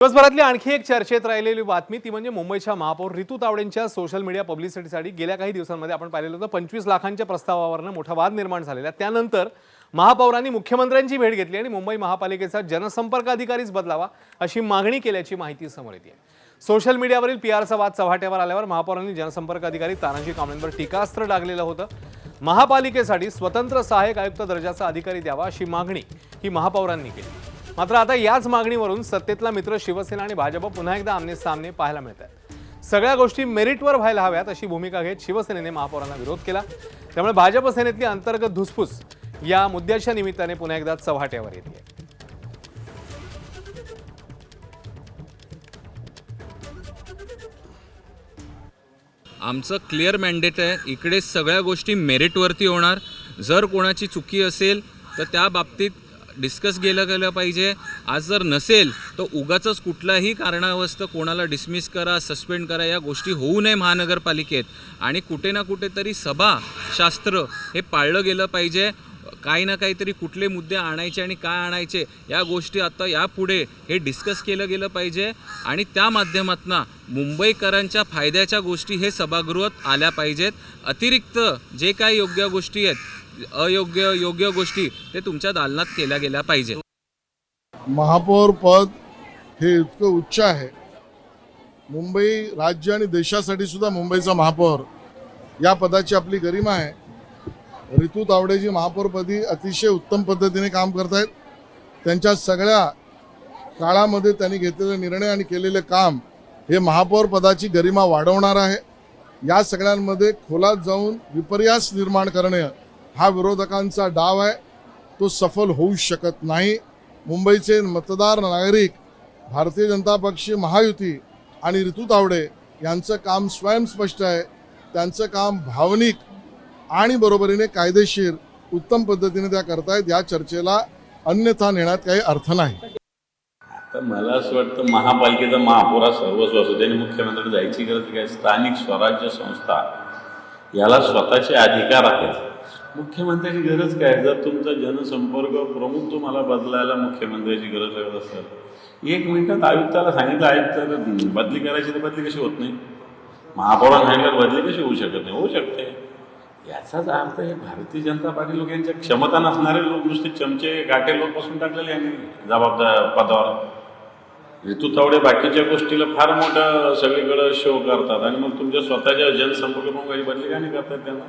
दिवसभरातली आणखी एक चर्चेत राहिलेली बातमी ती म्हणजे मुंबईच्या महापौर रितू तावडेंच्या सोशल मीडिया पब्लिसिटीसाठी गेल्या काही दिवसांमध्ये आपण पाहिलेलं होतं 25 लाखांच्या प्रस्तावावरनं मोठा वाद निर्माण झालेला। त्यानंतर महापौरांनी मुख्यमंत्र्यांची भेट घेतली आणि मुंबई महापालिकेचा जनसंपर्क अधिकारीच बदलावा अशी मागणी केल्याची माहिती समोर येते। सोशल मीडियावरील पीआरचा वाद चव्हाट्यावर आल्यावर महापौरांनी जनसंपर्क अधिकारी तानाजी कांबळेंवर टीकास्त्र डागलेलं होतं। महापालिकेसाठी स्वतंत्र सहाय्यक आयुक्त दर्जाचा अधिकारी द्यावा अशी मागणी ही महापौरांनी केली। मात्र आता याच मागणीवरून सत्तेतला मित्र शिवसेना आणि भाजप पुन्हा एकदा आमने सामने पाहायला मिळत आहेत। सगळ्या गोष्टी मेरिटवर व्हायला हव्यात अशी भूमिका घेत शिवसेनेने महापौरांना विरोध केला। त्यामुळे भाजप सेनेतली अंतर्गत धुसफूस या मुद्द्याच्या निमित्ताने पुन्हा एकदा चव्हाट्यावर येते। आमचं क्लिअर मॅन्डेट आहे, इकडे सगळ्या गोष्टी मेरिटवरती होणार। जर कोणाची चुकी असेल तर त्या बाबतीत डिस्कस गेलं पाहिजे। आज जर नसेल तर उगाचच कुठलाही कारणावस्त कोणाला डिसमिस करा, सस्पेंड करा या गोष्टी होऊ नये महानगरपालिकेत। आणि कुठे ना कुठेतरी सभाशास्त्र हे पाळलं गेलं पाहिजे। काही ना काहीतरी कुठले मुद्दे आणायचे आणि काय आणायचे या गोष्टी आता यापुढे हे डिस्कस केलं गेलं पाहिजे आणि त्या माध्यमातून मुंबईकरांच्या फायद्याच्या गोष्टी हे सभागृहात आल्या पाहिजेत। अतिरिक्त जे काही योग्य गोष्टी आहेत, योग्य गोष्टी ते तुमच्या दालनात केल्या गेल्या पाहिजे। महापौर पद हे इतकं उच्च आहे, मुंबई राज्य आणि देशासाठी सुद्धा मुंबईचा महापौर या पदाची आपली गरिमा आहे। रितू तावडेजी महापौरपदी अतिशय उत्तम पद्धतीने काम करतायत। त्यांच्या सगळ्या काळामध्ये त्यांनी घेतलेले निर्णय आणि केलेले काम हे महापौर पदाची गरिमा वाढवणार आहे। या सगळ्यांमध्ये खोलात जाऊन विपर्यास निर्माण करणे हा विरोधकांचा डाव आहे, तो सफल होऊ शकत नाही। मुंबईचे मतदार नागरिक भारतीय जनता पक्ष, महायुती आणि रितू तावडे यांचं काम स्वयंस्पष्ट आहे। त्यांचं काम भावनिक आणि बरोबरीने कायदेशीर उत्तम पद्धतीने त्या करतायत। या चर्चेला अन्यथा नेण्यात काही अर्थ नाही। तर मला असं वाटतं महापालिकेचा महापौर हा सर्वस्व असतो, त्याने मुख्यमंत्र्यांकडे जायची गरज काय। स्थानिक स्वराज्य संस्था याला स्वतःचे अधिकार आहेत, मुख्यमंत्र्याची गरज काय। जर तुमचा जनसंपर्क प्रमुख तुम्हाला बदलायला मुख्यमंत्र्याची गरज लागत असेल, 1 मिनिटात आयुक्ताला सांगितलं आयुक्त बदली करायची तर बदली कशी होत नाही, महापौरांना सांगितलं बदली कशी होऊ शकत नाही, होऊ शकते। याचाच अर्थ हे भारतीय जनता पार्टी लोक यांच्या क्षमता नसणारे लोक नुसते चमचे गाठे लोक पासून टाकलेले यांनी जबाबदार पदावर। रितू तावडे बाकीच्या गोष्टीला फार मोठं सगळीकडे शो करतात आणि मग तुमच्या स्वतःच्या जनसंपर्क बदली का नाही करतात त्यांना।